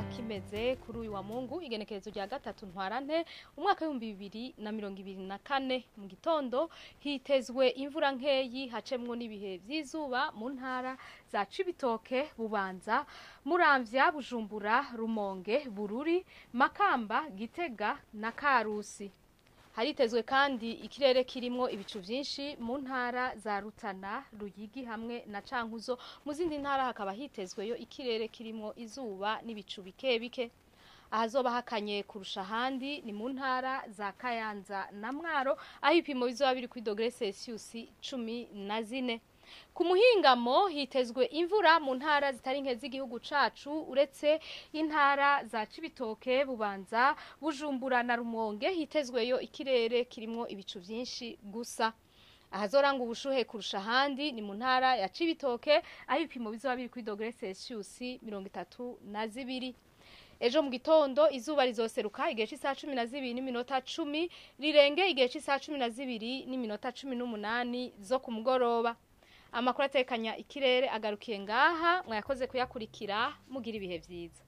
wa Kimeze kuri uyu wa Mungu igenekerezo rya gatatu ntwarante umwaka wa 2024 mu gitondo hitezwe imvura nkeyi hacemwo n'ibihe vy'izuba mu ntara za Cibitoke, Bubanza, Muramvya, Bujumbura, Rumonge, Bururi, Makamba, Gitega na Karusi. Haritezwe kandi ikirere kirimwo ibicu vyinshi mu ntara za Rutana, Ruyigi hamwe na Cankuzo. Mu zindi ntara hakaba hitezweyo ikirere kirimwo izuba n'ibicu bike bike. Ahazoba hakanye kurusha handi ni mu ntara za Kayanza na Mwaro, aho ipimo bizoba biri kuri dogere Celsius 14. Ku muhingamo hitezwe imvura mu ntara zitari nke z'igihugu cacu uretse intara za Cibitoke, Bubanza, Bujumbura na Rumonge hitezweyo ikirere kirimwo ibicu vyinshi gusa. Ahazoranga ubushuhe kurusha handi ni mu ntara ya Cibitoke, aho ipimo bizoba biri kuri dogere Celsius 32. Ejo mu gitondo izuba rizoseruka igihe cy'isaha 12:10 rirenge igihe cy'isaha 12:18 zo ku mugoroba. Amakuru atekanya ikirere agarukiye ngaha, mwayakoze kuyakurikira mugira ibihe vyiza.